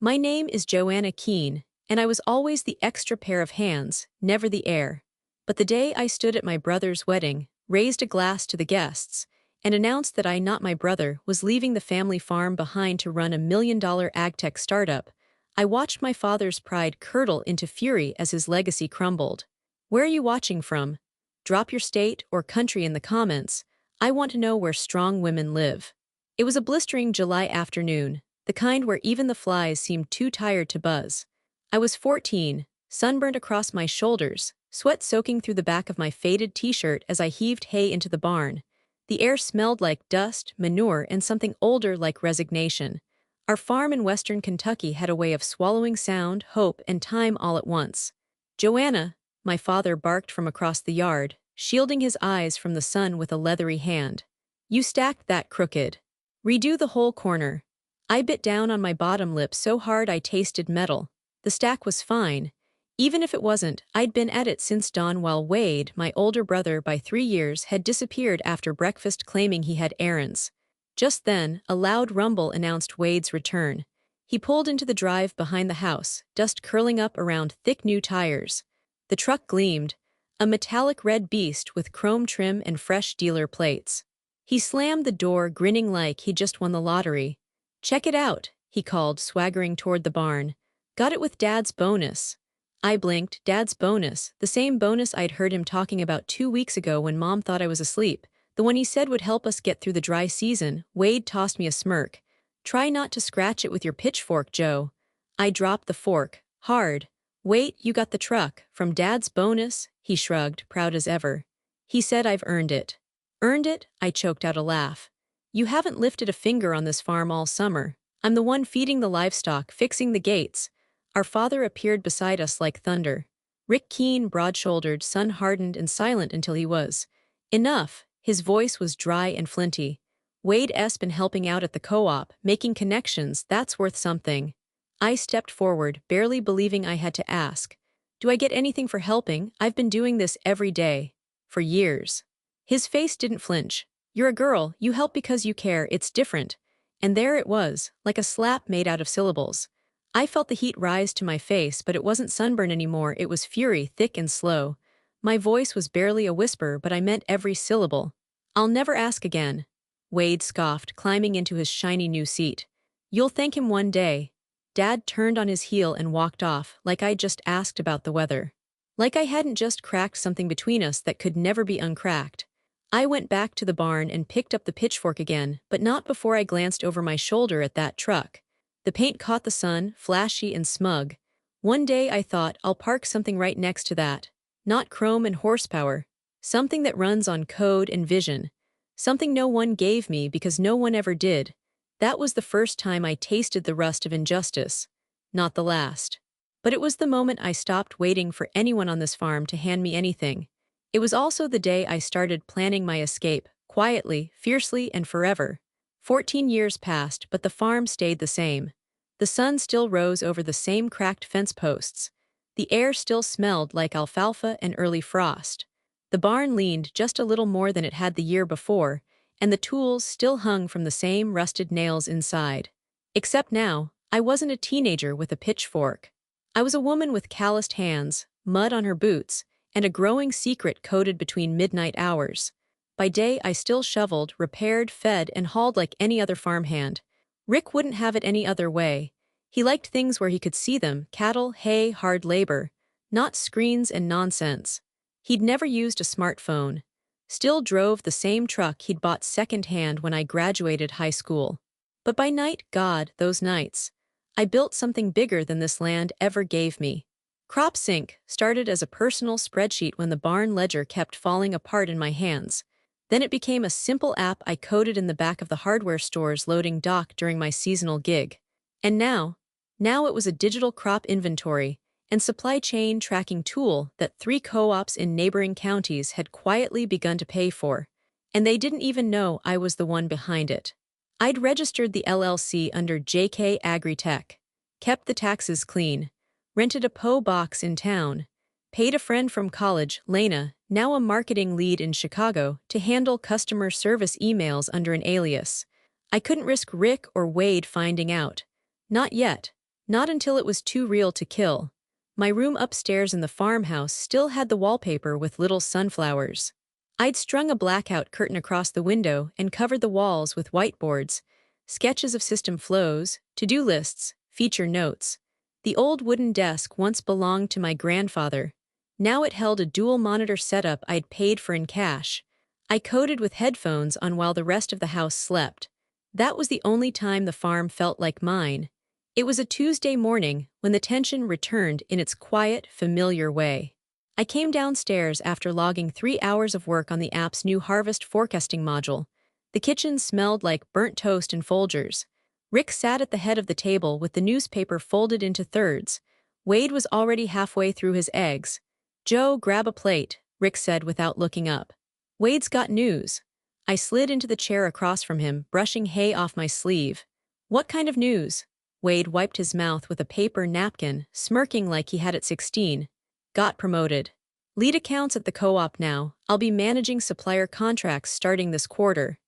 My name is Joanna Keene, and I was always the extra pair of hands, never the heir. But the day I stood at my brother's wedding, raised a glass to the guests, and announced that I, not my brother, was leaving the family farm behind to run a $1 million agtech startup, I watched my father's pride curdle into fury as his legacy crumbled. Where are you watching from? Drop your state or country in the comments. I want to know where strong women live. It was a blistering July afternoon, the kind where even the flies seemed too tired to buzz. I was 14, sunburned across my shoulders, sweat soaking through the back of my faded t-shirt as I heaved hay into the barn. The air smelled like dust, manure, and something older like resignation. Our farm in western Kentucky had a way of swallowing sound, hope, and time all at once. "Joanna," my father barked from across the yard, shielding his eyes from the sun with a leathery hand. "You stacked that crooked. Redo the whole corner." I bit down on my bottom lip so hard I tasted metal. The stack was fine. Even if it wasn't, I'd been at it since dawn while Wade, my older brother by 3 years, had disappeared after breakfast claiming he had errands. Just then, a loud rumble announced Wade's return. He pulled into the drive behind the house, dust curling up around thick new tires. The truck gleamed, a metallic red beast with chrome trim and fresh dealer plates. He slammed the door, grinning like he'd just won the lottery. "Check it out," he called, swaggering toward the barn. "Got it with Dad's bonus." I blinked. Dad's bonus, the same bonus I'd heard him talking about 2 weeks ago when Mom thought I was asleep, the one he said would help us get through the dry season. Wade tossed me a smirk. "Try not to scratch it with your pitchfork, Joe." I dropped the fork, hard. "Wait, you got the truck, from Dad's bonus?" He shrugged, proud as ever. He said I've earned it. "Earned it?" I choked out a laugh. "You haven't lifted a finger on this farm all summer. I'm the one feeding the livestock, fixing the gates." Our father appeared beside us like thunder. Rick Keene, broad-shouldered, sun-hardened, and silent until he was. "Enough." His voice was dry and flinty. "Wade's been helping out at the co-op, making connections, that's worth something." I stepped forward, barely believing I had to ask. "Do I get anything for helping? I've been doing this every day. For years." His face didn't flinch. "You're a girl, you help because you care, it's different." And there it was, like a slap made out of syllables. I felt the heat rise to my face, but it wasn't sunburn anymore, it was fury, thick and slow. My voice was barely a whisper, but I meant every syllable. "I'll never ask again." Wade scoffed, climbing into his shiny new seat. "You'll thank him one day." Dad turned on his heel and walked off, like I'd just asked about the weather. Like I hadn't just cracked something between us that could never be uncracked. I went back to the barn and picked up the pitchfork again, but not before I glanced over my shoulder at that truck. The paint caught the sun, flashy and smug. One day I thought I'll park something right next to that. Not chrome and horsepower. Something that runs on code and vision. Something no one gave me because no one ever did. That was the first time I tasted the rust of injustice. Not the last. But it was the moment I stopped waiting for anyone on this farm to hand me anything. It was also the day I started planning my escape, quietly, fiercely, and forever. 14 years passed, but the farm stayed the same. The sun still rose over the same cracked fence posts. The air still smelled like alfalfa and early frost. The barn leaned just a little more than it had the year before, and the tools still hung from the same rusted nails inside. Except now, I wasn't a teenager with a pitchfork. I was a woman with calloused hands, mud on her boots, and a growing secret coded between midnight hours. By day I still shoveled, repaired, fed, and hauled like any other farmhand. Rick wouldn't have it any other way. He liked things where he could see them: cattle, hay, hard labor. Not screens and nonsense. He'd never used a smartphone. Still drove the same truck he'd bought secondhand when I graduated high school. But by night, God, those nights, I built something bigger than this land ever gave me. CropSync started as a personal spreadsheet when the barn ledger kept falling apart in my hands. Then it became a simple app I coded in the back of the hardware store's loading dock during my seasonal gig. And now it was a digital crop inventory and supply chain tracking tool that 3 co-ops in neighboring counties had quietly begun to pay for. And they didn't even know I was the one behind it. I'd registered the LLC under JK Agri-Tech, kept the taxes clean, rented a PO box in town, paid a friend from college, Lena, now a marketing lead in Chicago, to handle customer service emails under an alias. I couldn't risk Rick or Wade finding out. Not yet. Not until it was too real to kill. My room upstairs in the farmhouse still had the wallpaper with little sunflowers. I'd strung a blackout curtain across the window and covered the walls with whiteboards, sketches of system flows, to-do lists, feature notes. The old wooden desk once belonged to my grandfather. Now it held a dual-monitor setup I'd paid for in cash. I coded with headphones on while the rest of the house slept. That was the only time the farm felt like mine. It was a Tuesday morning when the tension returned in its quiet, familiar way. I came downstairs after logging 3 hours of work on the app's new harvest forecasting module. The kitchen smelled like burnt toast and Folgers. Rick sat at the head of the table with the newspaper folded into thirds. Wade was already halfway through his eggs. "Joe, grab a plate," Rick said without looking up. "Wade's got news." I slid into the chair across from him, brushing hay off my sleeve. "What kind of news?" Wade wiped his mouth with a paper napkin, smirking like he had at 16. "Got promoted. Lead accounts at the co-op now. I'll be managing supplier contracts starting this quarter."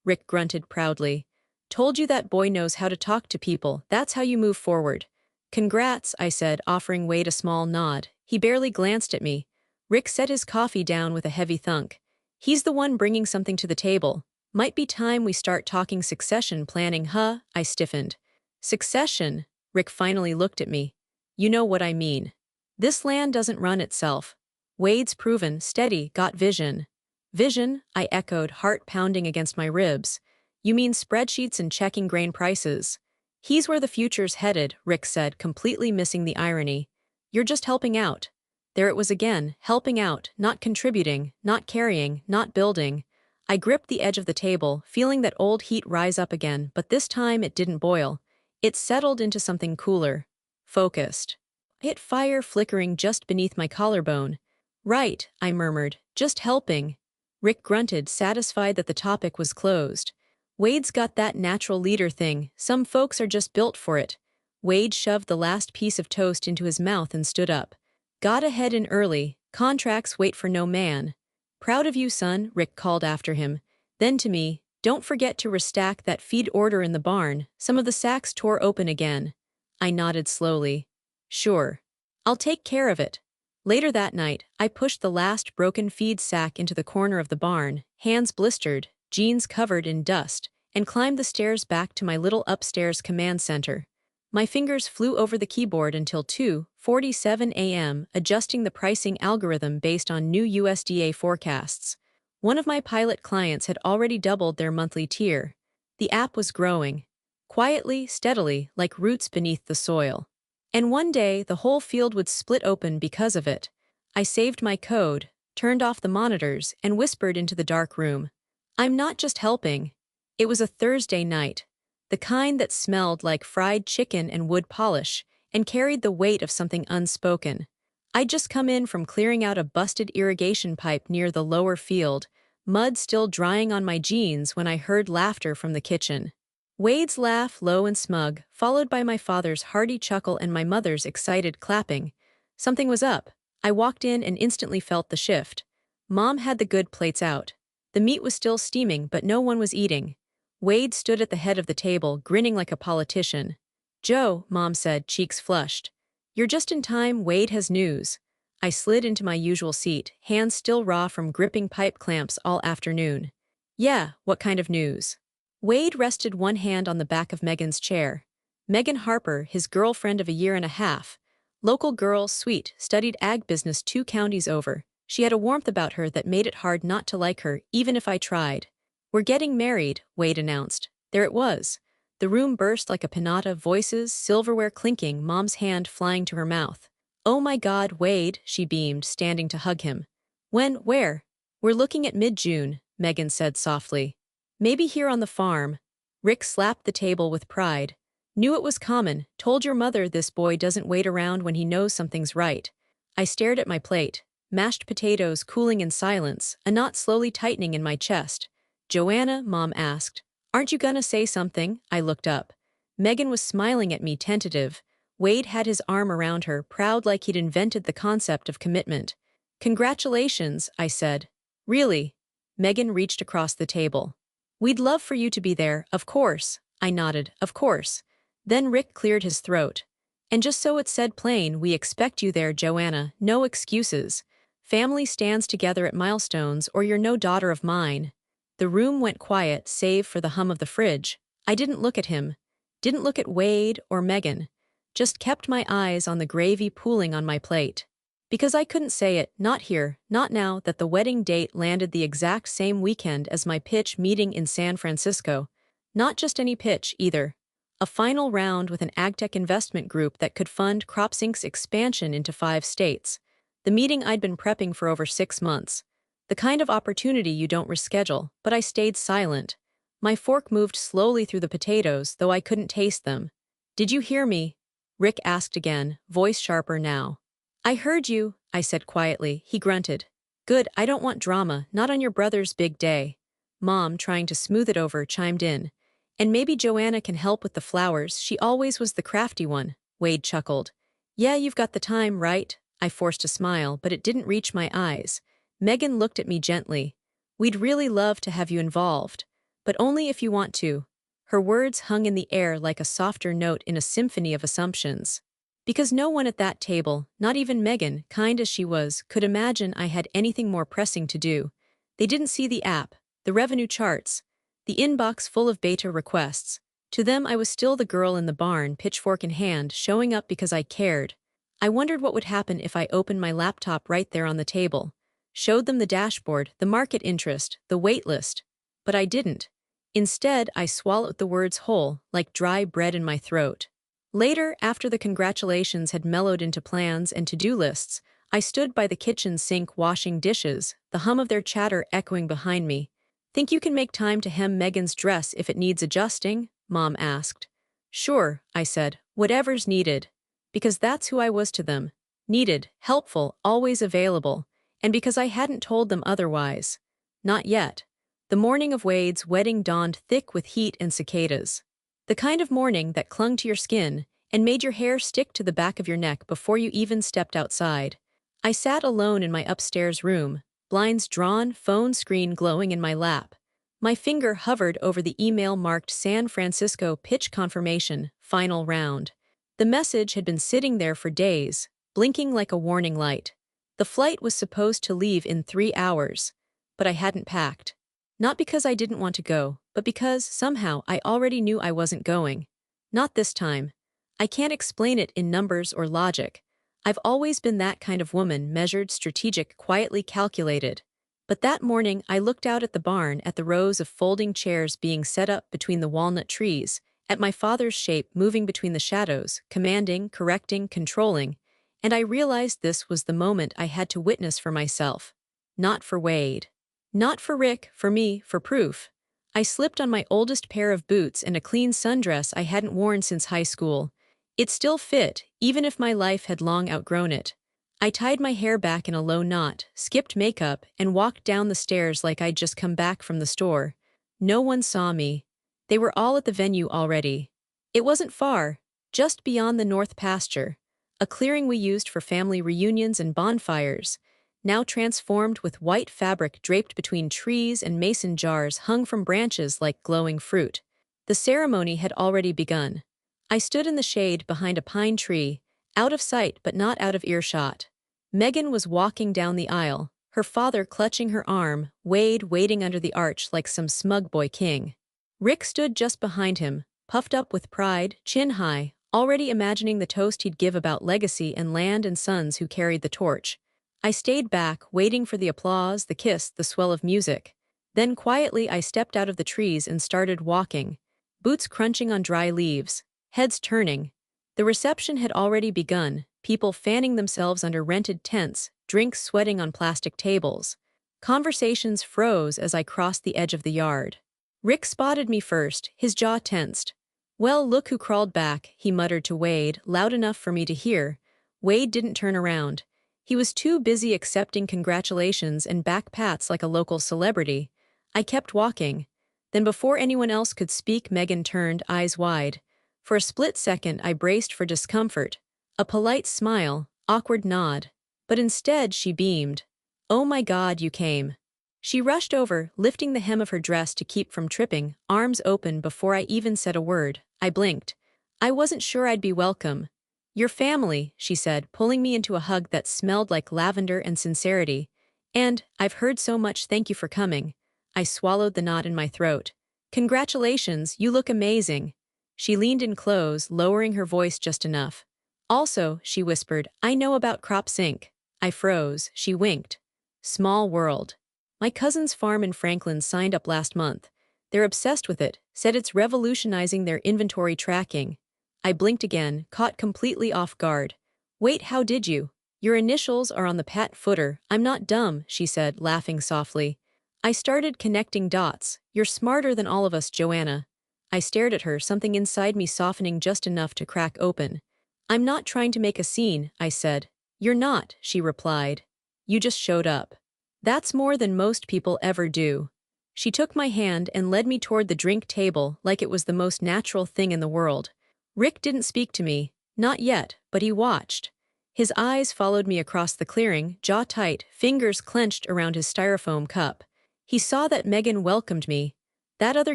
Rick grunted proudly. "Told you that boy knows how to talk to people. That's how you move forward." "Congrats," I said, offering Wade a small nod. He barely glanced at me. Rick set his coffee down with a heavy thunk. "He's the one bringing something to the table. Might be time we start talking succession planning, huh?" I stiffened. "Succession?" Rick finally looked at me. "You know what I mean. This land doesn't run itself. Wade's proven, steady, got vision." "Vision?" I echoed, heart pounding against my ribs. "You mean spreadsheets and checking grain prices?" "He's where the future's headed," Rick said, completely missing the irony. "You're just helping out." There it was again, helping out, not contributing, not carrying, not building. I gripped the edge of the table, feeling that old heat rise up again, but this time it didn't boil. It settled into something cooler. Focused. I hit fire flickering just beneath my collarbone. "Right," I murmured, "just helping." Rick grunted, satisfied that the topic was closed. "Wade's got that natural leader thing. Some folks are just built for it." Wade shoved the last piece of toast into his mouth and stood up. "Got ahead in early. Contracts wait for no man." "Proud of you, son," Rick called after him. Then to me, "Don't forget to restack that feed order in the barn. Some of the sacks tore open again." I nodded slowly. "Sure. I'll take care of it." Later that night, I pushed the last broken feed sack into the corner of the barn, hands blistered, jeans covered in dust, and climbed the stairs back to my little upstairs command center. My fingers flew over the keyboard until 2:47 a.m., adjusting the pricing algorithm based on new USDA forecasts. One of my pilot clients had already doubled their monthly tier. The app was growing. Quietly, steadily, like roots beneath the soil. And one day, the whole field would split open because of it. I saved my code, turned off the monitors, and whispered into the dark room. "I'm not just helping." It was a Thursday night. The kind that smelled like fried chicken and wood polish, and carried the weight of something unspoken. I'd just come in from clearing out a busted irrigation pipe near the lower field, mud still drying on my jeans when I heard laughter from the kitchen. Wade's laugh, low and smug, followed by my father's hearty chuckle and my mother's excited clapping. Something was up. I walked in and instantly felt the shift. Mom had the good plates out. The meat was still steaming, but no one was eating. Wade stood at the head of the table, grinning like a politician. "Joe," Mom said, cheeks flushed. "You're just in time, Wade has news." I slid into my usual seat, hands still raw from gripping pipe clamps all afternoon. "Yeah, what kind of news?" Wade rested one hand on the back of Megan's chair. Megan Harper, his girlfriend of a year and a half. Local girl, sweet, studied ag business 2 counties over. She had a warmth about her that made it hard not to like her, even if I tried. "We're getting married," Wade announced. There it was. The room burst like a pinata, voices, silverware clinking, Mom's hand flying to her mouth. "Oh my God, Wade," she beamed, standing to hug him. "When, where?" "We're looking at mid-June," Megan said softly. "Maybe here on the farm." Rick slapped the table with pride. "Knew it was common. Told your mother this boy doesn't wait around when he knows something's right." I stared at my plate. Mashed potatoes cooling in silence, a knot slowly tightening in my chest. "Joanna," Mom asked, "aren't you gonna say something?" I looked up. Megan was smiling at me, tentative. Wade had his arm around her, proud like he'd invented the concept of commitment. "Congratulations," I said. "Really?" Megan reached across the table. "We'd love for you to be there, of course." I nodded, "Of course." Then Rick cleared his throat. And just so it's said plain, we expect you there, Joanna, no excuses. Family stands together at milestones or you're no daughter of mine. The room went quiet save for the hum of the fridge. I didn't look at him. Didn't look at Wade or Megan. Just kept my eyes on the gravy pooling on my plate. Because I couldn't say it, not here, not now that the wedding date landed the exact same weekend as my pitch meeting in San Francisco. Not just any pitch, either. A final round with an agtech investment group that could fund CropSync's expansion into 5 states. The meeting I'd been prepping for over 6 months. The kind of opportunity you don't reschedule, but I stayed silent. My fork moved slowly through the potatoes, though I couldn't taste them. Did you hear me? Rick asked again, voice sharper now. I heard you, I said quietly. He grunted. Good, I don't want drama, not on your brother's big day. Mom, trying to smooth it over, chimed in. And maybe Joanna can help with the flowers, she always was the crafty one, Wade chuckled. Yeah, you've got the time, right? I forced a smile, but it didn't reach my eyes. Megan looked at me gently. We'd really love to have you involved. But only if you want to. Her words hung in the air like a softer note in a symphony of assumptions. Because no one at that table, not even Megan, kind as she was, could imagine I had anything more pressing to do. They didn't see the app, the revenue charts, the inbox full of beta requests. To them I was still the girl in the barn, pitchfork in hand, showing up because I cared. I wondered what would happen if I opened my laptop right there on the table. Showed them the dashboard, the market interest, the wait list. But I didn't. Instead, I swallowed the words whole, like dry bread in my throat. Later, after the congratulations had mellowed into plans and to-do lists, I stood by the kitchen sink washing dishes, the hum of their chatter echoing behind me. Think you can make time to hem Megan's dress if it needs adjusting? Mom asked. Sure, I said, whatever's needed. Because that's who I was to them. Needed, helpful, always available. And because I hadn't told them otherwise. Not yet. The morning of Wade's wedding dawned thick with heat and cicadas. The kind of morning that clung to your skin and made your hair stick to the back of your neck before you even stepped outside. I sat alone in my upstairs room, blinds drawn, phone screen glowing in my lap. My finger hovered over the email marked San Francisco pitch confirmation, final round. The message had been sitting there for days, blinking like a warning light. The flight was supposed to leave in 3 hours, but I hadn't packed. Not because I didn't want to go, but because, somehow, I already knew I wasn't going. Not this time. I can't explain it in numbers or logic. I've always been that kind of woman, measured, strategic, quietly calculated. But that morning I looked out at the barn, at the rows of folding chairs being set up between the walnut trees, at my father's shape moving between the shadows, commanding, correcting, controlling, and I realized this was the moment I had to witness for myself. Not for Wade. Not for Rick, for me, for proof. I slipped on my oldest pair of boots and a clean sundress I hadn't worn since high school. It still fit, even if my life had long outgrown it. I tied my hair back in a low knot, skipped makeup, and walked down the stairs like I'd just come back from the store. No one saw me. They were all at the venue already. It wasn't far, just beyond the north pasture, a clearing we used for family reunions and bonfires, now transformed with white fabric draped between trees and mason jars hung from branches like glowing fruit. The ceremony had already begun. I stood in the shade behind a pine tree, out of sight but not out of earshot. Megan was walking down the aisle, her father clutching her arm, Wade waiting under the arch like some smug boy king. Rick stood just behind him, puffed up with pride, chin high, already imagining the toast he'd give about legacy and land and sons who carried the torch. I stayed back, waiting for the applause, the kiss, the swell of music. Then quietly I stepped out of the trees and started walking, boots crunching on dry leaves, heads turning. The reception had already begun, people fanning themselves under rented tents, drinks sweating on plastic tables. Conversations froze as I crossed the edge of the yard. Rick spotted me first, his jaw tensed. Well, look who crawled back, he muttered to Wade, loud enough for me to hear. Wade didn't turn around. He was too busy accepting congratulations and back pats like a local celebrity. I kept walking. Then before anyone else could speak, Megan turned, eyes wide. For a split second I braced for discomfort. A polite smile, awkward nod. But instead she beamed. Oh my God, you came. She rushed over, lifting the hem of her dress to keep from tripping, arms open before I even said a word. I blinked. I wasn't sure I'd be welcome. Your family, she said, pulling me into a hug that smelled like lavender and sincerity. And, I've heard so much, thank you for coming. I swallowed the knot in my throat. Congratulations, you look amazing. She leaned in close, lowering her voice just enough. Also, she whispered, I know about crop sync. I froze, she winked. Small world. My cousin's farm in Franklin signed up last month. They're obsessed with it, said it's revolutionizing their inventory tracking. I blinked again, caught completely off guard. Wait, how did you? Your initials are on the pat footer. I'm not dumb, she said, laughing softly. I started connecting dots. You're smarter than all of us, Joanna. I stared at her, something inside me softening just enough to crack open. I'm not trying to make a scene, I said. You're not, she replied. You just showed up. That's more than most people ever do. She took my hand and led me toward the drink table like it was the most natural thing in the world. Rick didn't speak to me, not yet, but he watched. His eyes followed me across the clearing, jaw tight, fingers clenched around his styrofoam cup. He saw that Megan welcomed me. That other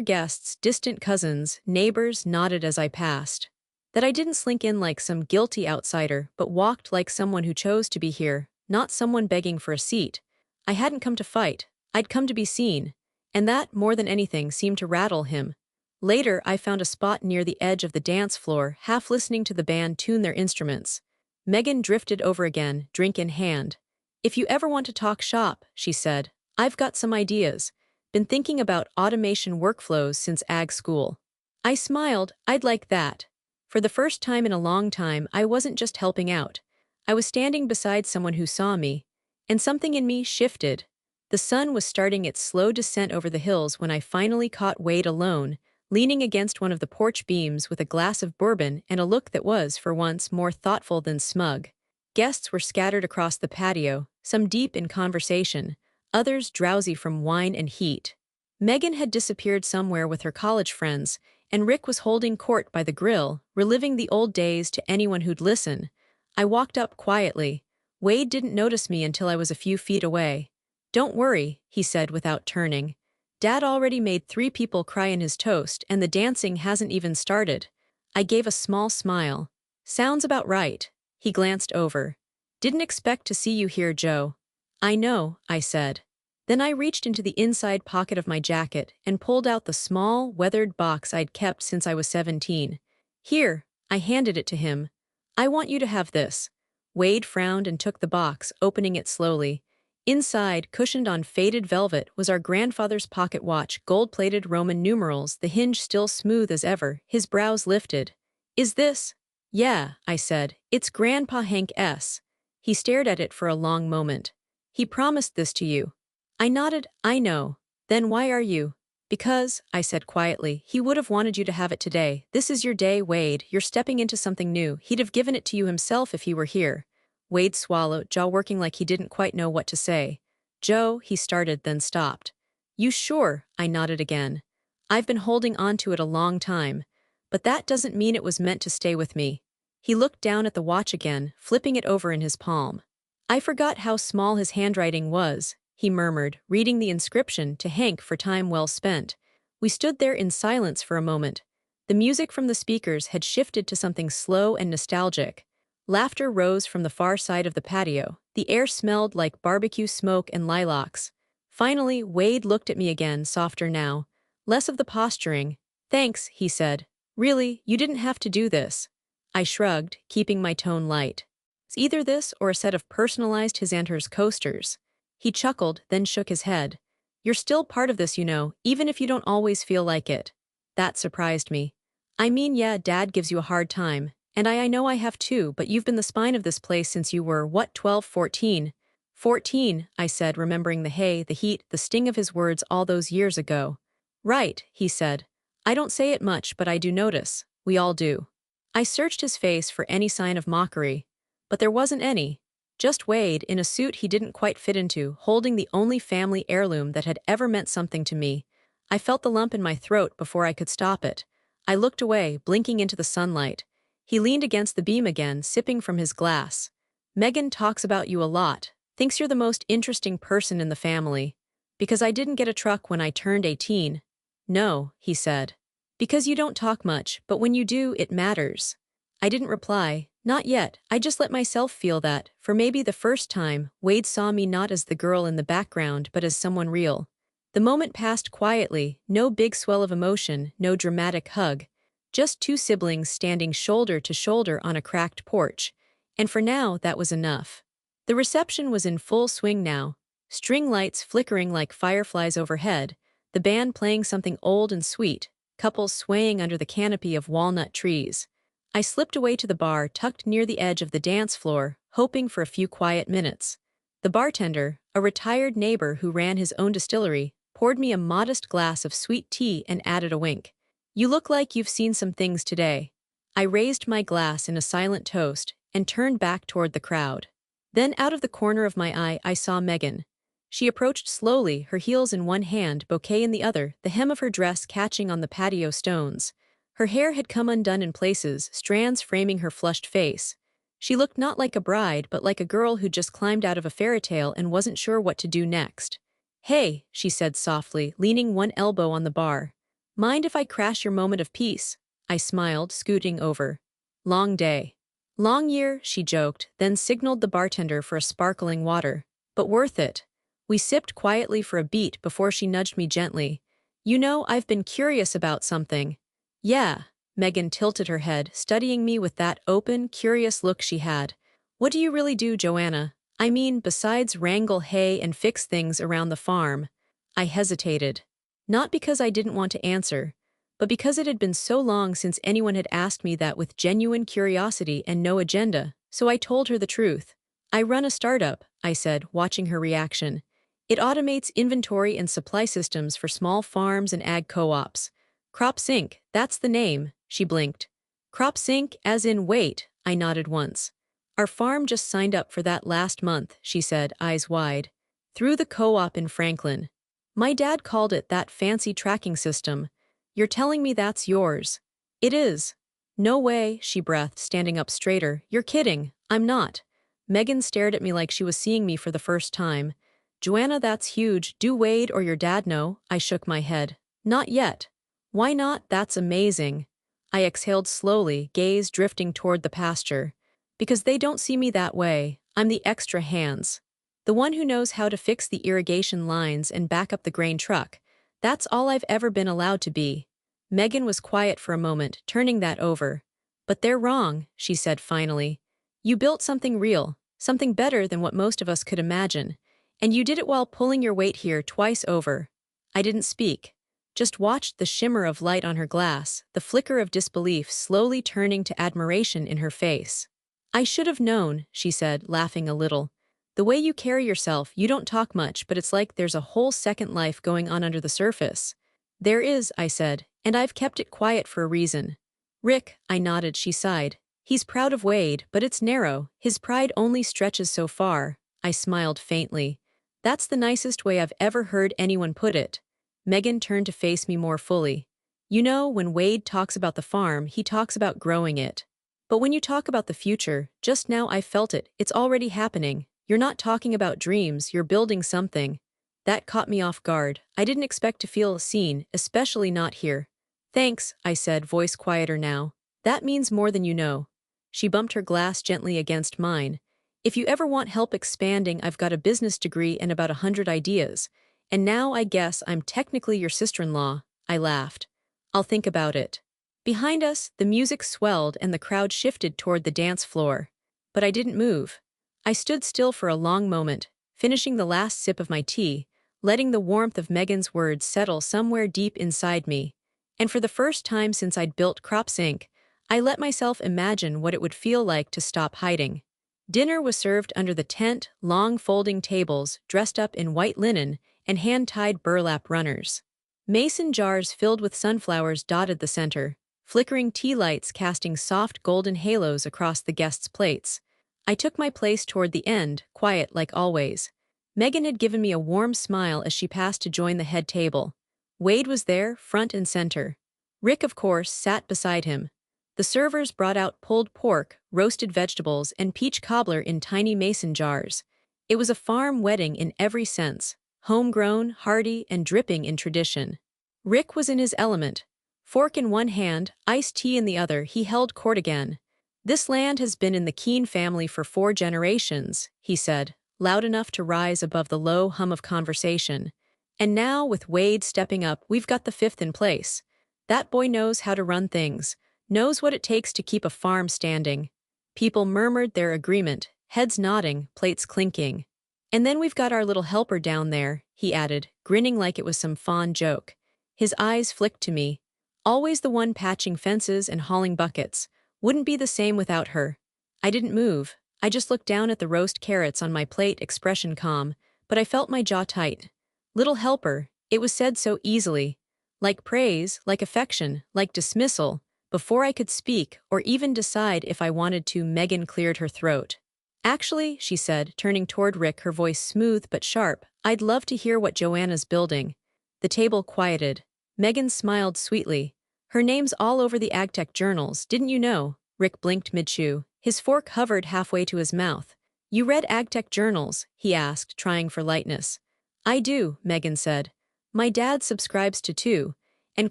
guests, distant cousins, neighbors nodded as I passed. That I didn't slink in like some guilty outsider, but walked like someone who chose to be here, not someone begging for a seat. I hadn't come to fight, I'd come to be seen. And that, more than anything, seemed to rattle him. Later, I found a spot near the edge of the dance floor, half listening to the band tune their instruments. Megan drifted over again, drink in hand. If you ever want to talk shop, she said, I've got some ideas. Been thinking about automation workflows since ag school. I smiled, I'd like that. For the first time in a long time, I wasn't just helping out. I was standing beside someone who saw me. And something in me shifted. The sun was starting its slow descent over the hills when I finally caught Wade alone, leaning against one of the porch beams with a glass of bourbon and a look that was, for once, more thoughtful than smug. Guests were scattered across the patio, some deep in conversation, others drowsy from wine and heat. Megan had disappeared somewhere with her college friends, and Rick was holding court by the grill, reliving the old days to anyone who'd listen. I walked up quietly. Wade didn't notice me until I was a few feet away. Don't worry, he said without turning. Dad already made 3 people cry in his toast, and the dancing hasn't even started. I gave a small smile. Sounds about right. He glanced over. Didn't expect to see you here, Joe. I know, I said. Then I reached into the inside pocket of my jacket and pulled out the small, weathered box I'd kept since I was 17. Here, I handed it to him. I want you to have this. Wade frowned and took the box, opening it slowly. Inside, cushioned on faded velvet, was our grandfather's pocket watch, gold-plated Roman numerals, the hinge still smooth as ever, his brows lifted. Is this? Yeah, I said. It's Grandpa Hank S. He stared at it for a long moment. He promised this to you. I nodded. I know. Then why are you? Because, I said quietly, he would have wanted you to have it today. This is your day, Wade. You're stepping into something new. He'd have given it to you himself if he were here. Wade swallowed, jaw working like he didn't quite know what to say. Joe, he started, then stopped. You sure? I nodded again. I've been holding on to it a long time. But that doesn't mean it was meant to stay with me. He looked down at the watch again, flipping it over in his palm. I forgot how small his handwriting was, he murmured, reading the inscription to Hank for time well spent. We stood there in silence for a moment. The music from the speakers had shifted to something slow and nostalgic. Laughter rose from the far side of the patio. The air smelled like barbecue smoke and lilacs. Finally, Wade looked at me again, softer now. Less of the posturing. Thanks, he said. Really, you didn't have to do this. I shrugged, keeping my tone light. It's either this or a set of personalized His Enters coasters. He chuckled, then shook his head. You're still part of this, you know, even if you don't always feel like it. That surprised me. I mean, yeah, Dad gives you a hard time. And I know I have too, but you've been the spine of this place since you were, what, 12, 14? 14, I said, remembering the hay, the heat, the sting of his words all those years ago. Right, he said. I don't say it much, but I do notice. We all do. I searched his face for any sign of mockery. But there wasn't any. Just Wade, in a suit he didn't quite fit into, holding the only family heirloom that had ever meant something to me. I felt the lump in my throat before I could stop it. I looked away, blinking into the sunlight. He leaned against the beam again, sipping from his glass. Megan talks about you a lot, thinks you're the most interesting person in the family. Because I didn't get a truck when I turned 18. No, he said. Because you don't talk much, but when you do, it matters. I didn't reply. Not yet. I just let myself feel that, for maybe the first time, Wade saw me not as the girl in the background but as someone real. The moment passed quietly, no big swell of emotion, no dramatic hug. Just two siblings standing shoulder to shoulder on a cracked porch. And for now, that was enough. The reception was in full swing now. String lights flickering like fireflies overhead, the band playing something old and sweet, couples swaying under the canopy of walnut trees. I slipped away to the bar tucked near the edge of the dance floor, hoping for a few quiet minutes. The bartender, a retired neighbor who ran his own distillery, poured me a modest glass of sweet tea and added a wink. You look like you've seen some things today. I raised my glass in a silent toast and turned back toward the crowd. Then out of the corner of my eye I saw Megan. She approached slowly, her heels in one hand, bouquet in the other, the hem of her dress catching on the patio stones. Her hair had come undone in places, strands framing her flushed face. She looked not like a bride but like a girl who'd just climbed out of a fairy tale and wasn't sure what to do next. "Hey," she said softly, leaning one elbow on the bar. "Mind if I crash your moment of peace?" I smiled, scooting over. "Long day." "Long year," she joked, then signaled the bartender for a sparkling water. "But worth it." We sipped quietly for a beat before she nudged me gently. "You know, I've been curious about something." "Yeah." Megan tilted her head, studying me with that open, curious look she had. "What do you really do, Joanna? I mean, besides wrangle hay and fix things around the farm." I hesitated. Not because I didn't want to answer, but because it had been so long since anyone had asked me that with genuine curiosity and no agenda, so I told her the truth. "I run a startup," I said, watching her reaction. "It automates inventory and supply systems for small farms and ag co-ops. Crop Sync, that's the name," she blinked. "Crop Sync, as in wait," I nodded once. "Our farm just signed up for that last month," she said, eyes wide. "Through the co-op in Franklin. My dad called it that fancy tracking system. You're telling me that's yours?" "It is." "No way," she breathed, standing up straighter. "You're kidding." "I'm not." Megan stared at me like she was seeing me for the first time. "Joanna, that's huge. Do Wade or your dad know?" I shook my head. "Not yet." "Why not? That's amazing." I exhaled slowly, gaze drifting toward the pasture. "Because they don't see me that way. I'm the extra hands. The one who knows how to fix the irrigation lines and back up the grain truck. That's all I've ever been allowed to be." Megan was quiet for a moment, turning that over. "But they're wrong," she said finally. "You built something real, something better than what most of us could imagine. And you did it while pulling your weight here twice over." I didn't speak. Just watched the shimmer of light on her glass, the flicker of disbelief slowly turning to admiration in her face. "I should have known," she said, laughing a little. "The way you carry yourself, you don't talk much, but it's like there's a whole second life going on under the surface." "There is," I said, "and I've kept it quiet for a reason." "Rick," I nodded, she sighed. "He's proud of Wade, but it's narrow. His pride only stretches so far." I smiled faintly. "That's the nicest way I've ever heard anyone put it." Megan turned to face me more fully. "You know, when Wade talks about the farm, he talks about growing it. But when you talk about the future, just now I felt it, it's already happening. You're not talking about dreams, you're building something." That caught me off guard. I didn't expect to feel seen, especially not here. "Thanks," I said, voice quieter now. "That means more than you know." She bumped her glass gently against mine. "If you ever want help expanding, I've got a business degree and about 100 ideas. And now I guess I'm technically your sister-in-law." I laughed. "I'll think about it." Behind us, the music swelled and the crowd shifted toward the dance floor. But I didn't move. I stood still for a long moment, finishing the last sip of my tea, letting the warmth of Megan's words settle somewhere deep inside me. And for the first time since I'd built Crops Inc., I let myself imagine what it would feel like to stop hiding. Dinner was served under the tent, long folding tables, dressed up in white linen, and hand-tied burlap runners. Mason jars filled with sunflowers dotted the center, flickering tea lights casting soft golden halos across the guests' plates. I took my place toward the end, quiet like always. Megan had given me a warm smile as she passed to join the head table. Wade was there, front and center. Rick, of course, sat beside him. The servers brought out pulled pork, roasted vegetables, and peach cobbler in tiny mason jars. It was a farm wedding in every sense. Homegrown, hearty, and dripping in tradition. Rick was in his element. Fork in one hand, iced tea in the other, he held court again. "This land has been in the Keene family for 4 generations," he said, loud enough to rise above the low hum of conversation. "And now, with Wade stepping up, we've got the fifth in place. That boy knows how to run things, knows what it takes to keep a farm standing." People murmured their agreement, heads nodding, plates clinking. "And then we've got our little helper down there," he added, grinning like it was some fond joke. His eyes flicked to me. "Always the one patching fences and hauling buckets. Wouldn't be the same without her." I didn't move. I just looked down at the roast carrots on my plate, expression calm, but I felt my jaw tight. Little helper, it was said so easily. Like praise, like affection, like dismissal. Before I could speak, or even decide if I wanted to, Megan cleared her throat. "Actually," she said, turning toward Rick, her voice smooth but sharp, "I'd love to hear what Joanna's building." The table quieted. Megan smiled sweetly. "Her name's all over the AgTech journals, didn't you know?" Rick blinked mid-chew. His fork hovered halfway to his mouth. "You read AgTech journals?" he asked, trying for lightness. "I do," Megan said. "My dad subscribes to 2, and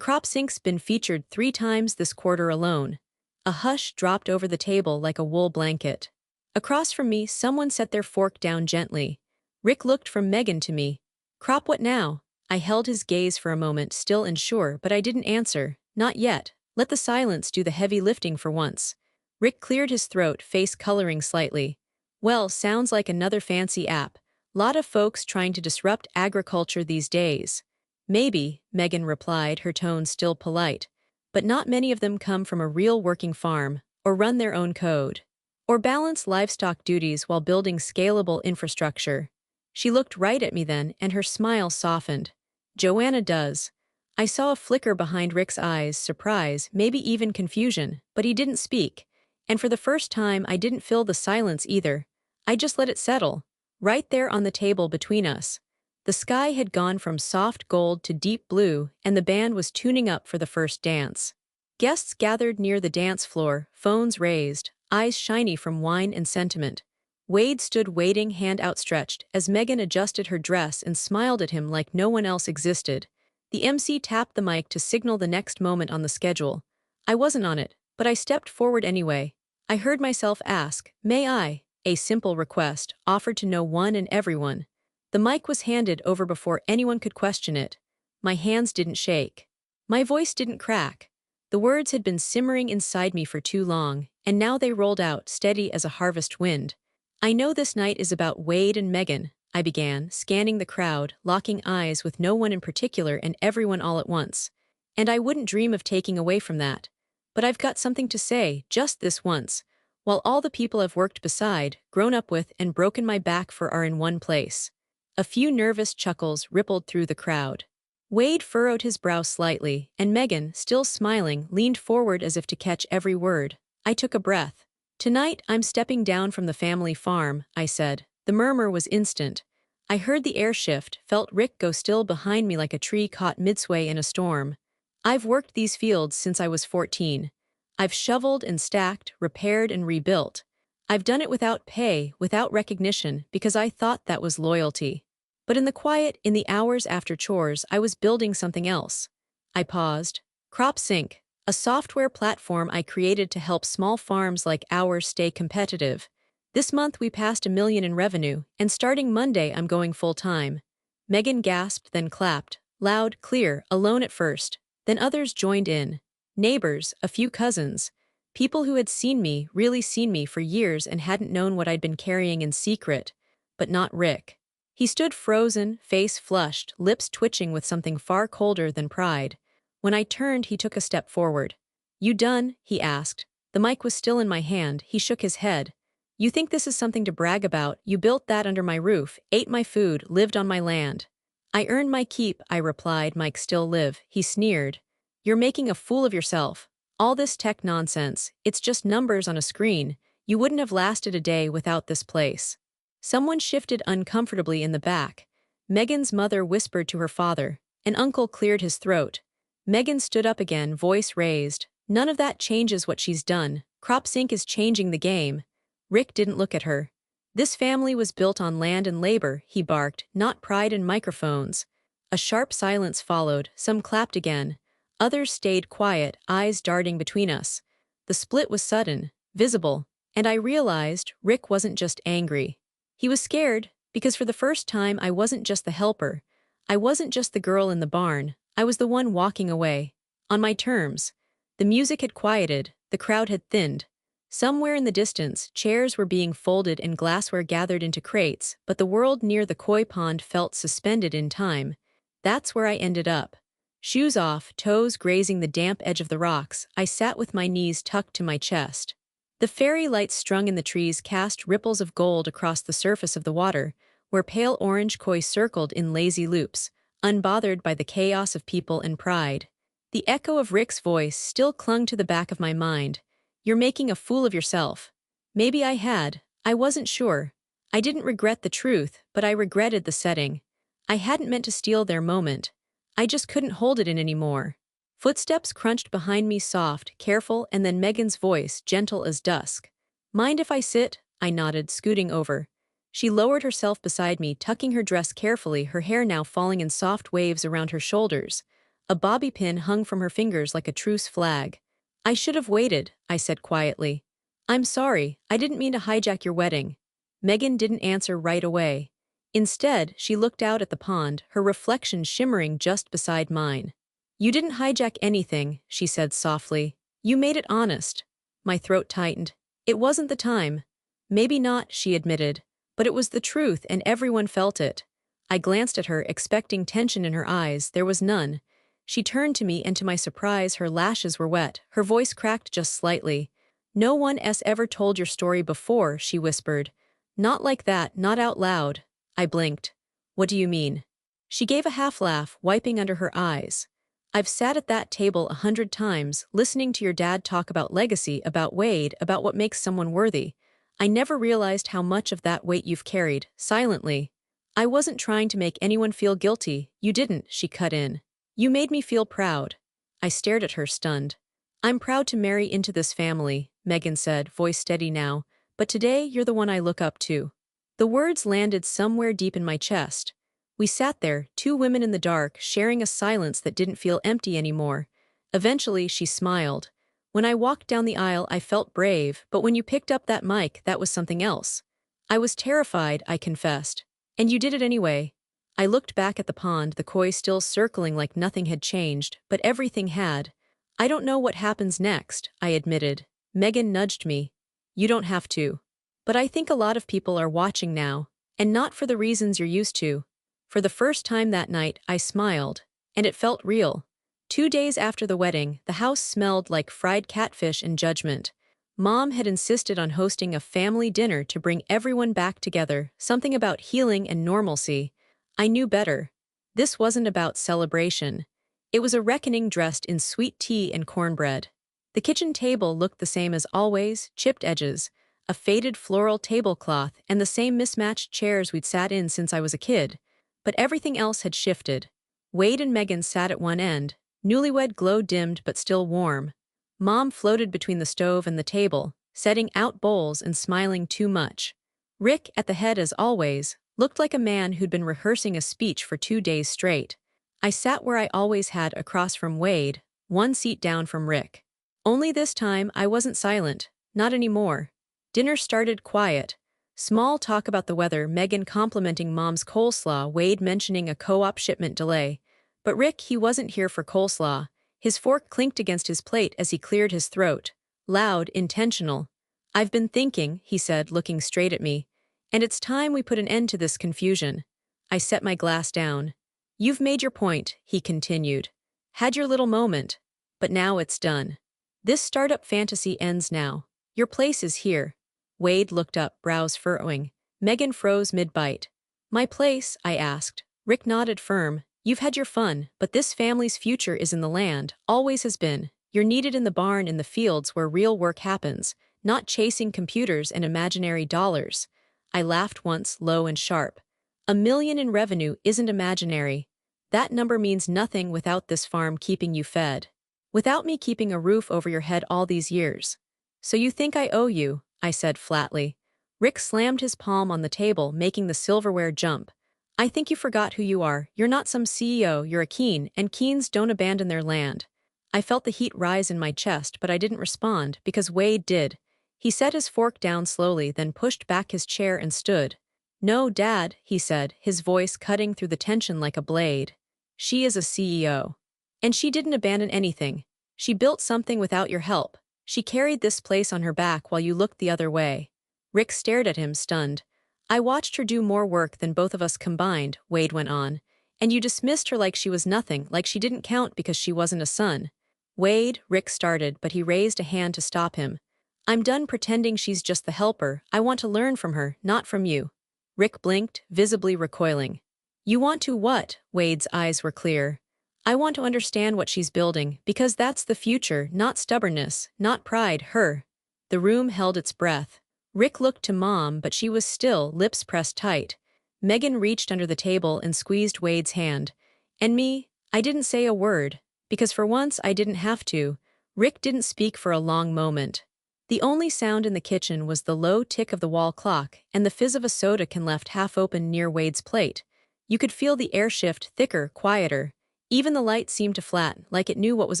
CropSync's been featured 3 times this quarter alone." A hush dropped over the table like a wool blanket. Across from me, someone set their fork down gently. Rick looked from Megan to me. "Crop what now?" I held his gaze for a moment, still unsure, but I didn't answer. "Not yet. Let the silence do the heavy lifting for once." Rick cleared his throat, face coloring slightly. "Well, sounds like another fancy app. Lot of folks trying to disrupt agriculture these days." "Maybe," Megan replied, her tone still polite. "But not many of them come from a real working farm, or run their own code, or balance livestock duties while building scalable infrastructure." She looked right at me then, and her smile softened. "Joanna does." I saw a flicker behind Rick's eyes, surprise, maybe even confusion, but he didn't speak. And for the first time, I didn't fill the silence either. I just let it settle, right there on the table between us. The sky had gone from soft gold to deep blue, and the band was tuning up for the first dance. Guests gathered near the dance floor, phones raised, eyes shiny from wine and sentiment. Wade stood waiting, hand outstretched, as Megan adjusted her dress and smiled at him like no one else existed. The MC tapped the mic to signal the next moment on the schedule. I wasn't on it, but I stepped forward anyway. I heard myself ask, "May I?" A simple request, offered to no one and everyone. The mic was handed over before anyone could question it. My hands didn't shake. My voice didn't crack. The words had been simmering inside me for too long, and now they rolled out, steady as a harvest wind. "I know this night is about Wade and Megan," I began, scanning the crowd, locking eyes with no one in particular and everyone all at once. "And I wouldn't dream of taking away from that. But I've got something to say, just this once, while all the people I've worked beside, grown up with, and broken my back for are in one place." A few nervous chuckles rippled through the crowd. Wade furrowed his brow slightly, and Megan, still smiling, leaned forward as if to catch every word. I took a breath. "Tonight, I'm stepping down from the family farm," I said. The murmur was instant. I heard the air shift, felt Rick go still behind me like a tree caught midsway in a storm. "I've worked these fields since I was 14. I've shoveled and stacked, repaired and rebuilt. I've done it without pay, without recognition, because I thought that was loyalty. But in the quiet, in the hours after chores, I was building something else." I paused. CropSync, a software platform I created to help small farms like ours stay competitive. This month we passed $1 million in revenue, and starting Monday I'm going full-time. Megan gasped, then clapped. Loud, clear, alone at first. Then others joined in. Neighbors, a few cousins. People who had seen me, really seen me for years and hadn't known what I'd been carrying in secret. But not Rick. He stood frozen, face flushed, lips twitching with something far colder than pride. When I turned, he took a step forward. "You done?" he asked. The mic was still in my hand. He shook his head. "You think this is something to brag about? You built that under my roof, ate my food, lived on my land." "I earned my keep," I replied, "mic still live." He sneered. "You're making a fool of yourself. All this tech nonsense, it's just numbers on a screen. You wouldn't have lasted a day without this place." Someone shifted uncomfortably in the back. Megan's mother whispered to her father. An uncle cleared his throat. Megan stood up again, voice raised. "None of that changes what she's done. CropSync is changing the game." Rick didn't look at her. "This family was built on land and labor," he barked, "not pride and microphones." A sharp silence followed, some clapped again. Others stayed quiet, eyes darting between us. The split was sudden, visible, and I realized Rick wasn't just angry. He was scared, because for the first time I wasn't just the helper. I wasn't just the girl in the barn, I was the one walking away. On my terms. The music had quieted, the crowd had thinned. Somewhere in the distance, chairs were being folded and glassware gathered into crates, but the world near the koi pond felt suspended in time. That's where I ended up. Shoes off, toes grazing the damp edge of the rocks, I sat with my knees tucked to my chest. The fairy lights strung in the trees cast ripples of gold across the surface of the water, where pale orange koi circled in lazy loops, unbothered by the chaos of people and pride. The echo of Rick's voice still clung to the back of my mind. "You're making a fool of yourself." Maybe I had. I wasn't sure. I didn't regret the truth, but I regretted the setting. I hadn't meant to steal their moment. I just couldn't hold it in anymore. Footsteps crunched behind me, soft, careful, and then Megan's voice, gentle as dusk. "Mind if I sit?" I nodded, scooting over. She lowered herself beside me, tucking her dress carefully, her hair now falling in soft waves around her shoulders. A bobby pin hung from her fingers like a truce flag. "I should have waited," I said quietly. "I'm sorry, I didn't mean to hijack your wedding." Megan didn't answer right away. Instead, she looked out at the pond, her reflection shimmering just beside mine. "You didn't hijack anything," she said softly. "You made it honest." My throat tightened. "It wasn't the time." "Maybe not," she admitted. "But it was the truth, and everyone felt it." I glanced at her, expecting tension in her eyes. There was none. She turned to me, and to my surprise, her lashes were wet, her voice cracked just slightly. "No one else ever told your story before," she whispered. "Not like that, not out loud." I blinked. "What do you mean?" She gave a half-laugh, wiping under her eyes. "I've sat at that table 100 times, listening to your dad talk about legacy, about Wade, about what makes someone worthy. I never realized how much of that weight you've carried, silently." "I wasn't trying to make anyone feel guilty." "You didn't," she cut in. "You made me feel proud." I stared at her, stunned. "I'm proud to marry into this family," Megan said, voice steady now. "But today, you're the one I look up to." The words landed somewhere deep in my chest. We sat there, two women in the dark, sharing a silence that didn't feel empty anymore. Eventually, she smiled. "When I walked down the aisle, I felt brave, but when you picked up that mic, that was something else." "I was terrified," I confessed. "And you did it anyway." I looked back at the pond, the koi still circling like nothing had changed, but everything had. "I don't know what happens next," I admitted. Megan nudged me. "You don't have to. But I think a lot of people are watching now, and not for the reasons you're used to." For the first time that night, I smiled, and it felt real. 2 days after the wedding, the house smelled like fried catfish and judgment. Mom had insisted on hosting a family dinner to bring everyone back together, something about healing and normalcy. I knew better. This wasn't about celebration. It was a reckoning dressed in sweet tea and cornbread. The kitchen table looked the same as always, chipped edges, a faded floral tablecloth, and the same mismatched chairs we'd sat in since I was a kid. But everything else had shifted. Wade and Megan sat at one end, newlywed glow dimmed but still warm. Mom floated between the stove and the table, setting out bowls and smiling too much. Rick, at the head as always, looked like a man who'd been rehearsing a speech for 2 days straight. I sat where I always had, across from Wade, one seat down from Rick. Only this time I wasn't silent, not anymore. Dinner started quiet. Small talk about the weather, Megan complimenting Mom's coleslaw, Wade mentioning a co-op shipment delay. But Rick, he wasn't here for coleslaw. His fork clinked against his plate as he cleared his throat. Loud, intentional. "I've been thinking," he said, looking straight at me. "And it's time we put an end to this confusion." I set my glass down. "You've made your point," he continued. "Had your little moment. But now it's done. This startup fantasy ends now. Your place is here." Wade looked up, brows furrowing. Megan froze mid-bite. "My place?" I asked. Rick nodded firm. "You've had your fun, but this family's future is in the land, always has been. You're needed in the barn, in the fields where real work happens, not chasing computers and imaginary dollars." I laughed once, low and sharp. "1 million in revenue isn't imaginary. That number means nothing without this farm keeping you fed. Without me keeping a roof over your head all these years. So you think I owe you," I said flatly. Rick slammed his palm on the table, making the silverware jump. "I think you forgot who you are. You're not some CEO, you're a Keen, and Keens don't abandon their land." I felt the heat rise in my chest, but I didn't respond because Wade did. He set his fork down slowly, then pushed back his chair and stood. "No, Dad," he said, his voice cutting through the tension like a blade. "She is a CEO. And she didn't abandon anything. She built something without your help. She carried this place on her back while you looked the other way." Rick stared at him, stunned. "I watched her do more work than both of us combined," Wade went on. "And you dismissed her like she was nothing, like she didn't count because she wasn't a son." "Wade," Rick started, but he raised a hand to stop him. "I'm done pretending she's just the helper. I want to learn from her, not from you." Rick blinked, visibly recoiling. "You want to what?" Wade's eyes were clear. "I want to understand what she's building, because that's the future, not stubbornness, not pride, her." The room held its breath. Rick looked to Mom, but she was still, lips pressed tight. Megan reached under the table and squeezed Wade's hand. And me, I didn't say a word, because for once I didn't have to. Rick didn't speak for a long moment. The only sound in the kitchen was the low tick of the wall clock and the fizz of a soda can left half open near Wade's plate. You could feel the air shift thicker, quieter. Even the light seemed to flatten, like it knew what was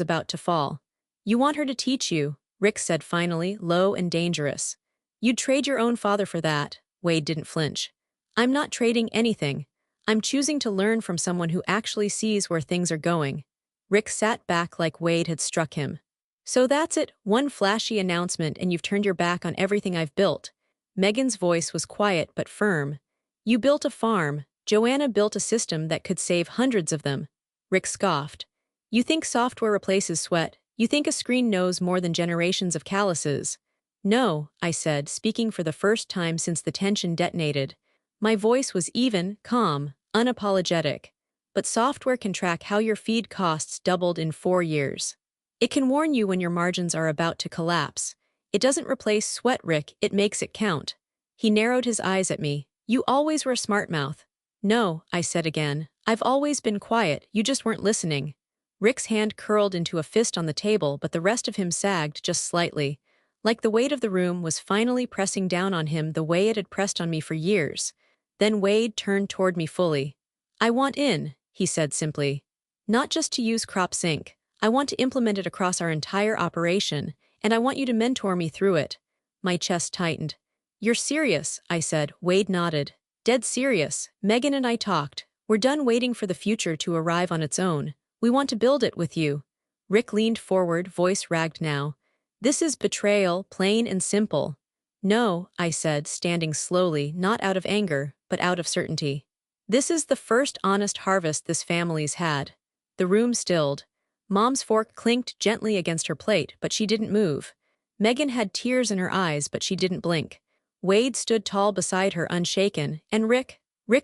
about to fall. "You want her to teach you," Rick said finally, low and dangerous. "You'd trade your own father for that." Wade didn't flinch. "I'm not trading anything. I'm choosing to learn from someone who actually sees where things are going." Rick sat back like Wade had struck him. "So that's it, one flashy announcement and you've turned your back on everything I've built." Megan's voice was quiet but firm. "You built a farm. Joanna built a system that could save hundreds of them." Rick scoffed. "You think software replaces sweat? You think a screen knows more than generations of calluses?" "No," I said, speaking for the first time since the tension detonated. My voice was even, calm, unapologetic. "But software can track how your feed costs doubled in 4 years. It can warn you when your margins are about to collapse. It doesn't replace sweat, Rick, it makes it count." He narrowed his eyes at me. "You always were a smart mouth." "No," I said again. "I've always been quiet, you just weren't listening." Rick's hand curled into a fist on the table, but the rest of him sagged just slightly. Like the weight of the room was finally pressing down on him the way it had pressed on me for years. Then Wade turned toward me fully. "I want in," he said simply. "Not just to use CropSync. I want to implement it across our entire operation, and I want you to mentor me through it." My chest tightened. "You're serious," I said. Wade nodded. "Dead serious. Megan and I talked. We're done waiting for the future to arrive on its own. We want to build it with you." Rick leaned forward, voice ragged now. "This is betrayal, plain and simple." "No," I said, standing slowly, not out of anger, but out of certainty. "This is the first honest harvest this family's had." The room stilled. Mom's fork clinked gently against her plate, but she didn't move. Megan had tears in her eyes, but she didn't blink. Wade stood tall beside her, unshaken, and Rick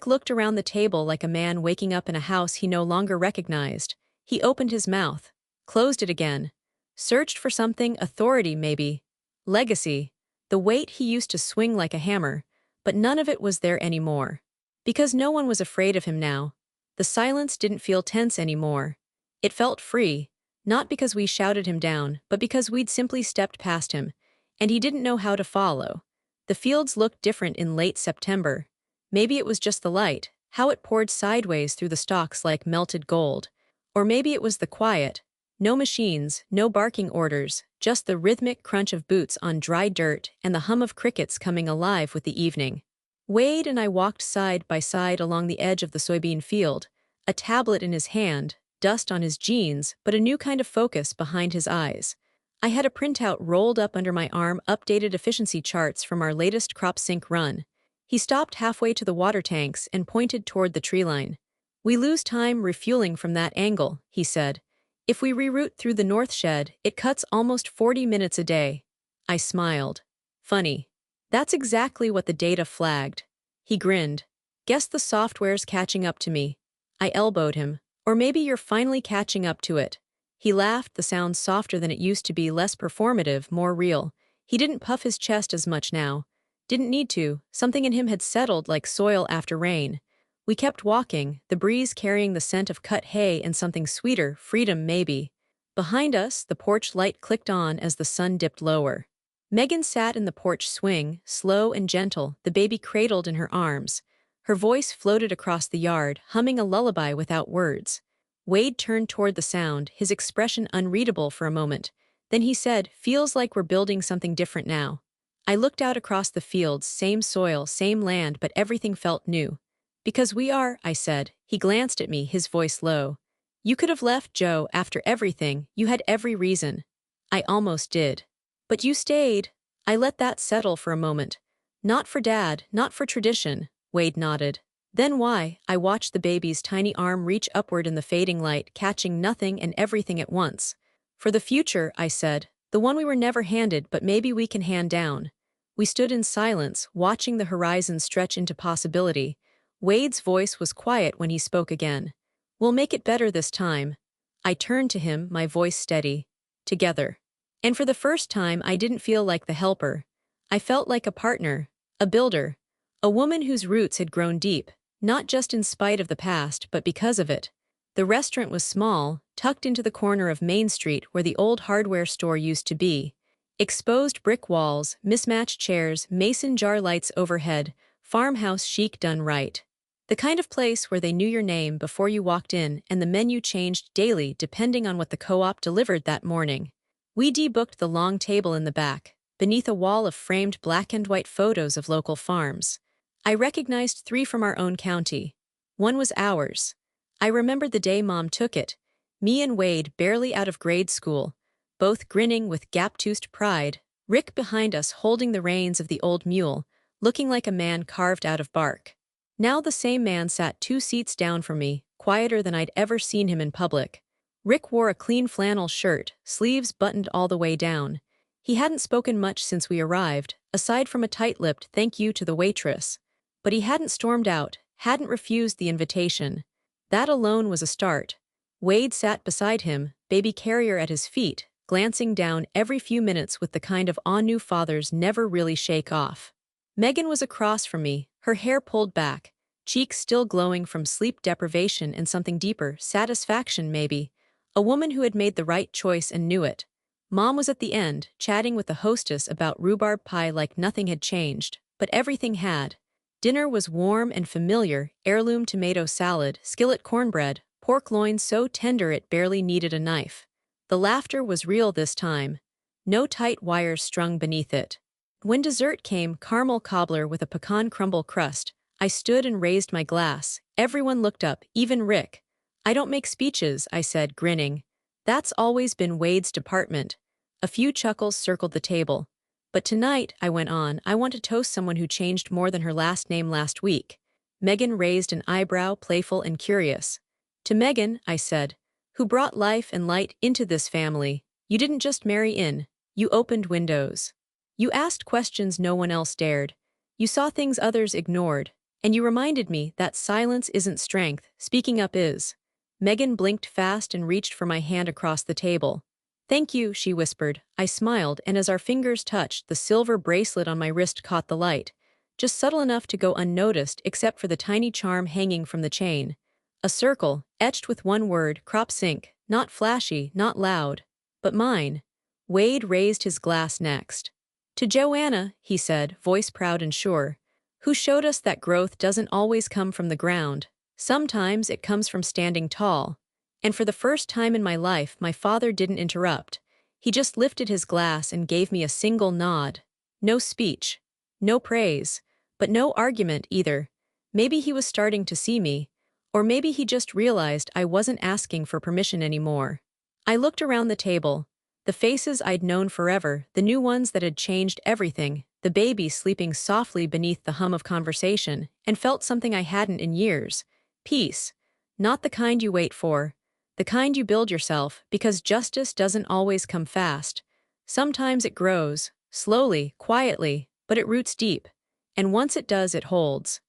looked around the table like a man waking up in a house he no longer recognized. He opened his mouth, closed it again. Searched for something, authority maybe. Legacy. The weight he used to swing like a hammer, but none of it was there anymore. Because no one was afraid of him now. The silence didn't feel tense anymore. It felt free, not because we shouted him down, but because we'd simply stepped past him, and he didn't know how to follow. The fields looked different in late September. Maybe it was just the light, how it poured sideways through the stalks like melted gold. Or maybe it was the quiet. No machines, no barking orders, just the rhythmic crunch of boots on dry dirt and the hum of crickets coming alive with the evening. Wade and I walked side by side along the edge of the soybean field, a tablet in his hand, dust on his jeans, but a new kind of focus behind his eyes. I had a printout rolled up under my arm, updated efficiency charts from our latest CropSync run. He stopped halfway to the water tanks and pointed toward the tree line. "We lose time refueling from that angle," he said. "If we reroute through the north shed, it cuts almost 40 minutes a day." I smiled. "Funny. That's exactly what the data flagged." He grinned. "Guess the software's catching up to me." I elbowed him. "Or maybe you're finally catching up to it." He laughed, the sound softer than it used to be, less performative, more real. He didn't puff his chest as much now. Didn't need to. Something in him had settled like soil after rain. We kept walking, the breeze carrying the scent of cut hay and something sweeter, freedom maybe. Behind us, the porch light clicked on as the sun dipped lower. Megan sat in the porch swing, slow and gentle, the baby cradled in her arms. Her voice floated across the yard, humming a lullaby without words. Wade turned toward the sound, his expression unreadable for a moment. Then he said, "Feels like we're building something different now." I looked out across the fields, same soil, same land, but everything felt new. "Because we are," I said. He glanced at me, his voice low. "You could have left, Joe, after everything, you had every reason." I almost did. "But you stayed." I let that settle for a moment. "Not for Dad, not for tradition," Wade nodded. "Then why?" I watched the baby's tiny arm reach upward in the fading light, catching nothing and everything at once. "For the future," I said. "The one we were never handed, but maybe we can hand down." We stood in silence, watching the horizon stretch into possibility. Wade's voice was quiet when he spoke again. "We'll make it better this time." I turned to him, my voice steady. "Together." And for the first time, I didn't feel like the helper. I felt like a partner, a builder, a woman whose roots had grown deep, not just in spite of the past, but because of it. The restaurant was small, tucked into the corner of Main Street where the old hardware store used to be. Exposed brick walls, mismatched chairs, mason jar lights overhead, farmhouse chic done right. The kind of place where they knew your name before you walked in and the menu changed daily depending on what the co-op delivered that morning. We debooked the long table in the back, beneath a wall of framed black and white photos of local farms. I recognized 3 from our own county. One was ours. I remembered the day Mom took it, me and Wade barely out of grade school, both grinning with gap-toothed pride, Rick behind us holding the reins of the old mule, looking like a man carved out of bark. Now the same man sat 2 seats down from me, quieter than I'd ever seen him in public. Rick wore a clean flannel shirt, sleeves buttoned all the way down. He hadn't spoken much since we arrived, aside from a tight-lipped thank you to the waitress. But he hadn't stormed out, hadn't refused the invitation. That alone was a start. Wade sat beside him, baby carrier at his feet, glancing down every few minutes with the kind of awe new fathers never really shake off. Megan was across from me, her hair pulled back, cheeks still glowing from sleep deprivation and something deeper, satisfaction maybe. A woman who had made the right choice and knew it. Mom was at the end, chatting with the hostess about rhubarb pie like nothing had changed, but everything had. Dinner was warm and familiar, heirloom tomato salad, skillet cornbread, pork loin so tender it barely needed a knife. The laughter was real this time. No tight wires strung beneath it. When dessert came, caramel cobbler with a pecan crumble crust, I stood and raised my glass. Everyone looked up, even Rick. "I don't make speeches," I said, grinning. That's always been Wade's department. A few chuckles circled the table. "But tonight," I went on, "I want to toast someone who changed more than her last name last week." Megan raised an eyebrow, playful and curious. "To Megan," I said, "who brought life and light into this family. You didn't just marry in. You opened windows. You asked questions no one else dared. You saw things others ignored. And you reminded me that silence isn't strength, speaking up is." Megan blinked fast and reached for my hand across the table. "Thank you," she whispered. I smiled, and as our fingers touched, the silver bracelet on my wrist caught the light. Just subtle enough to go unnoticed except for the tiny charm hanging from the chain. A circle, etched with one word, crop sync, not flashy, not loud. But mine. Wade raised his glass next. "To Joanna," he said, voice proud and sure, "who showed us that growth doesn't always come from the ground. Sometimes it comes from standing tall." And for the first time in my life, my father didn't interrupt. He just lifted his glass and gave me a single nod. No speech. No praise. But no argument either. Maybe he was starting to see me. Or maybe he just realized I wasn't asking for permission anymore. I looked around the table. The faces I'd known forever, the new ones that had changed everything, the baby sleeping softly beneath the hum of conversation, and felt something I hadn't in years. Peace. Not the kind you wait for. The kind you build yourself, because justice doesn't always come fast. Sometimes it grows, slowly, quietly, but it roots deep. And once it does, it holds.